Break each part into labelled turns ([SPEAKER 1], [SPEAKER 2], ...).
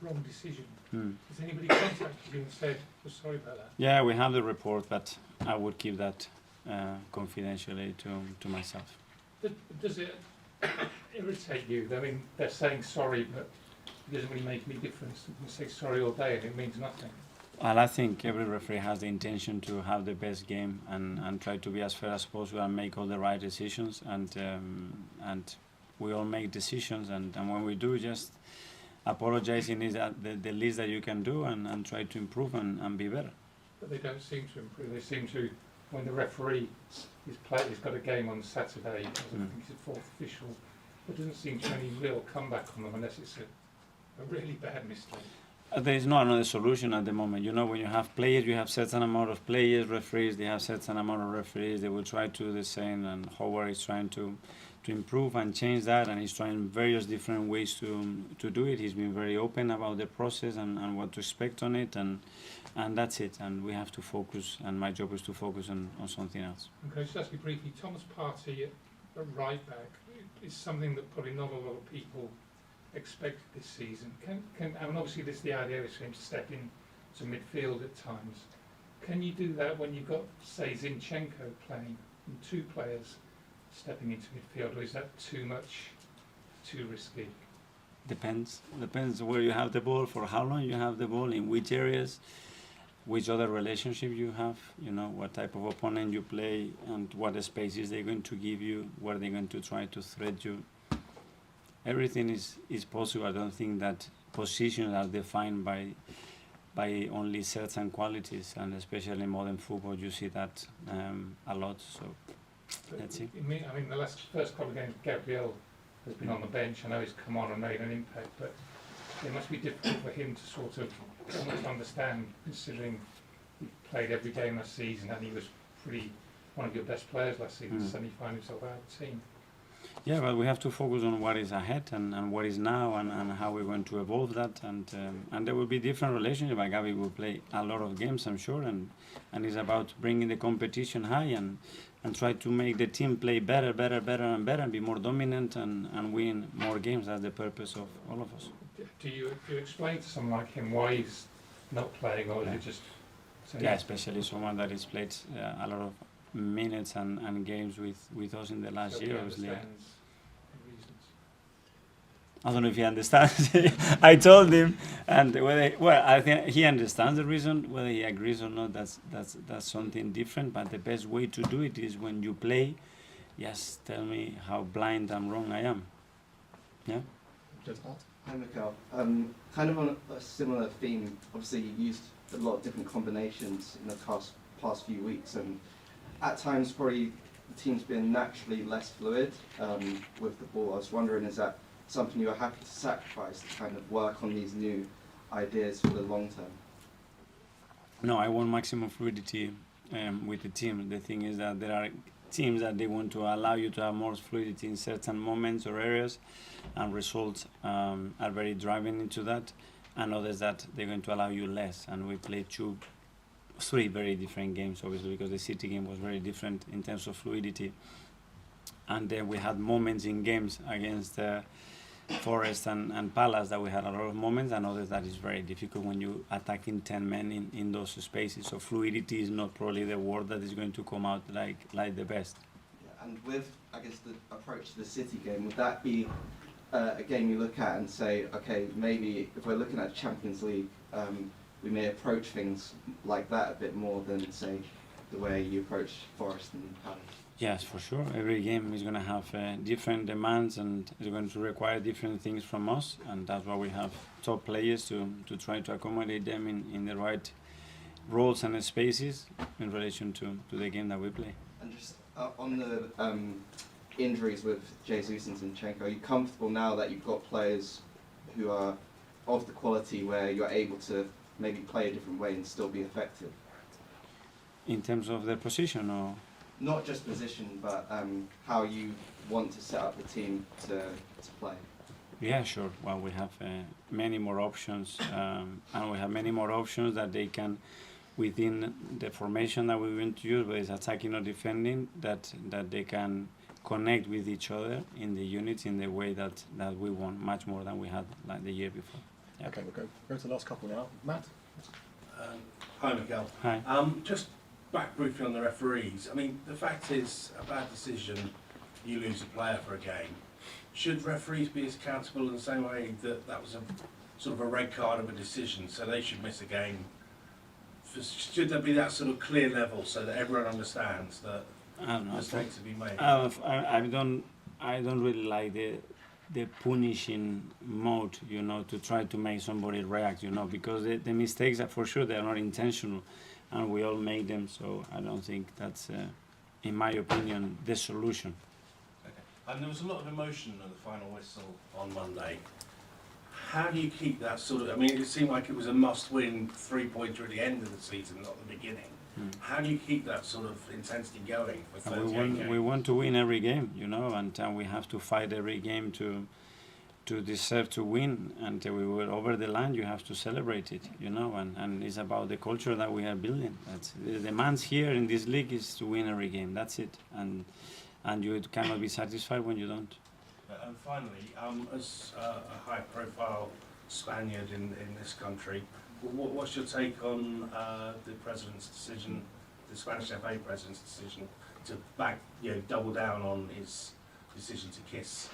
[SPEAKER 1] wrong decision. Has anybody contacted you and said, we're sorry about that?
[SPEAKER 2] Yeah, we have the report, but I would keep that confidentially to myself.
[SPEAKER 1] Does it irritate you? I mean, they're saying sorry, but it doesn't really make any difference. You can say sorry all day and it means nothing.
[SPEAKER 2] Well, I think every referee has the intention to have the best game and try to be as fair as possible and make all the right decisions. And we all make decisions, and when we do, just apologizing is the least that you can do, and try to improve and be better.
[SPEAKER 1] But they don't seem to improve. They seem to, when the referee he's got a game on Saturday, I think he's a fourth official, there doesn't seem to be any real comeback on them unless it's a really bad mistake.
[SPEAKER 2] There is not another solution at the moment. You know, when you have players, you have certain amount of players, referees, they have certain amount of referees, they will try to do the same, and Howard is trying to improve and change that, and he's trying various different ways to do it. He's been very open about the process and what to expect on it, and that's it. And we have to focus, and my job is to focus on something else.
[SPEAKER 1] And can I just ask you briefly, Thomas Partey at right back is something that probably not a lot of people expected this season. I mean, obviously the idea is for him to step into midfield at times. Can you do that when you've got, say, Zinchenko playing and two players stepping into midfield, or is that too much, too risky?
[SPEAKER 2] Depends where you have the ball, for how long you have the ball, in which areas, which other relationship you have, you know, what type of opponent you play, and what spaces they're going to give you, where they're going to try to threat you. Everything is possible. I don't think that positions are defined by only certain qualities, and especially in modern football you see that a lot. So let's see.
[SPEAKER 1] I mean, the first couple of games, Gabriel has been on the bench. I know he's come on and made an impact, but it must be difficult for him to sort of almost understand, considering he played every game last season and he was one of your best players last season. Suddenly find himself out of the team.
[SPEAKER 2] Yeah, but we have to focus on what is ahead and what is now, and how we're going to evolve that, and there will be different relationships. Like Gabi will play a lot of games, I'm sure, and it's about bringing the competition high and try to make the team play better, and be more dominant and win more games. That's the purpose of all of us.
[SPEAKER 1] Do you explain to someone like him why he's not playing, or is it just...
[SPEAKER 2] Yeah, especially someone that has played a lot of minutes and games with us in the last year, obviously. I don't know if he understands. I told him, and I think he understands the reason. Whether he agrees or not, that's something different. But the best way to do it is when you play. Yes, tell me how blind and wrong I am. Yeah.
[SPEAKER 3] Hi, Mikel. Kind of on a similar theme. Obviously, you used a lot of different combinations in the past few weeks, and at times probably the team's been naturally less fluid with the ball. I was wondering, is that something you are happy to sacrifice to kind of work on these new ideas for the long term?
[SPEAKER 2] No, I want maximum fluidity with the team. The thing is that there are teams that they want to allow you to have more fluidity in certain moments or areas, and results are very driving into that, and others that they're going to allow you less. And we played three very different games, obviously, because the City game was very different in terms of fluidity. And then we had moments in games against Forest and Palace that we had a lot of moments, and others that is very difficult when you attacking 10 men in those spaces. So fluidity is not probably the word that is going to come out like the best.
[SPEAKER 3] Yeah, and with, I guess, the approach to the City game, would that be a game you look at and say, okay, maybe if we're looking at Champions League, we may approach things like that a bit more than, say, the way you approach Forest and Palace?
[SPEAKER 2] Yes, for sure. Every game is going to have different demands, and is going to require different things from us, and that's why we have top players to try to accommodate them in the right roles and spaces in relation to the game that we play.
[SPEAKER 3] And just on the injuries with Jesus and Zinchenko, are you comfortable now that you've got players who are of the quality where you're able to maybe play a different way and still be effective?
[SPEAKER 2] In terms of their position, or?
[SPEAKER 3] Not just position, but how you want to set up the team to play.
[SPEAKER 2] Yeah, sure. Well, we have many more options, and we have many more options that they can, within the formation that we want to use, whether it's attacking or defending, that they can connect with each other in the units in the way that we want, much more than we had like the year before. Yeah.
[SPEAKER 4] Okay, we'll go to the last couple now. Matt?
[SPEAKER 5] Hi, Miguel.
[SPEAKER 2] Hi.
[SPEAKER 5] Just back briefly on the referees. I mean, the fact is, a bad decision, you lose a player for a game. Should referees be as accountable in the same way that that was a sort of a red card of a decision, so they should miss a game? Should there be that sort of clear level so that everyone understands that
[SPEAKER 2] I don't know.
[SPEAKER 5] mistakes have been made?
[SPEAKER 2] I don't really like the punishing mode, you know, to try to make somebody react, you know, because the mistakes are for sure they are not intentional, and we all make them. So I don't think that's, in my opinion, the solution.
[SPEAKER 5] Okay. And there was a lot of emotion at the final whistle on Monday. How do you keep that sort of? I mean, it seemed like it was a must-win three-pointer at the end of the season, not the beginning. How do you keep that sort of intensity going for 38 games?
[SPEAKER 2] We want to win every game, you know, and we have to fight every game to deserve to win. And we were over the line, you have to celebrate it, you know, and it's about the culture that we are building. That's the demands here in this league is to win every game. That's it, and you cannot be satisfied when you don't.
[SPEAKER 5] And finally, as a high-profile Spaniard in this country, what's your take on the president's decision, the Spanish FA president's decision, to double down on his decision to kiss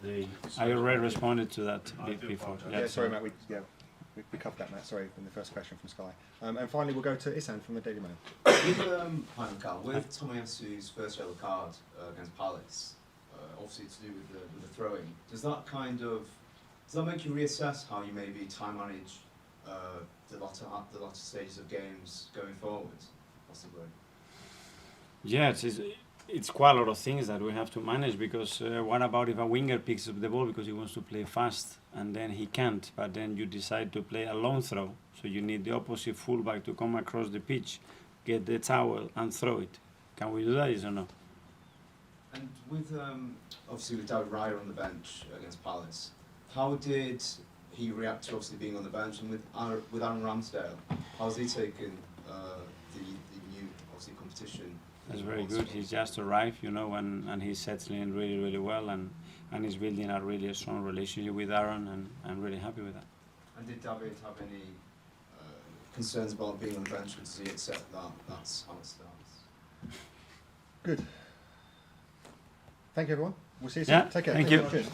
[SPEAKER 5] the?
[SPEAKER 2] I already responded to that before.
[SPEAKER 4] Yeah, sorry, Matt. We covered that, Matt. Sorry, from the first question from Sky. And finally, we'll go to Isan from the Daily Mail.
[SPEAKER 6] With Tomiyasu's first yellow card against Palace, obviously to do with the throwing, does that make you reassess how you maybe time manage the latter stages of games going forward, possibly?
[SPEAKER 2] Yeah, it's quite a lot of things that we have to manage, because what about if a winger picks up the ball because he wants to play fast and then he can't, but then you decide to play a long throw, so you need the opposite fullback to come across the pitch, get the towel and throw it. Can we do that, yes or no?
[SPEAKER 6] And with obviously with David Raya on the bench against Palace, how did he react to obviously being on the bench, and with Aaron Ramsdale, how's he taken the new obviously competition?
[SPEAKER 2] That's very good. He's just arrived, you know, and he's settling really, really well, and he's building a really strong relationship with Aaron, and I'm really happy with that.
[SPEAKER 6] And did David have any concerns about being on the bench, or does he accept that that's how it starts?
[SPEAKER 4] Good. Thank you, everyone. We'll see you soon.
[SPEAKER 2] Yeah,
[SPEAKER 4] Take care.
[SPEAKER 2] thank you.
[SPEAKER 4] Cheers.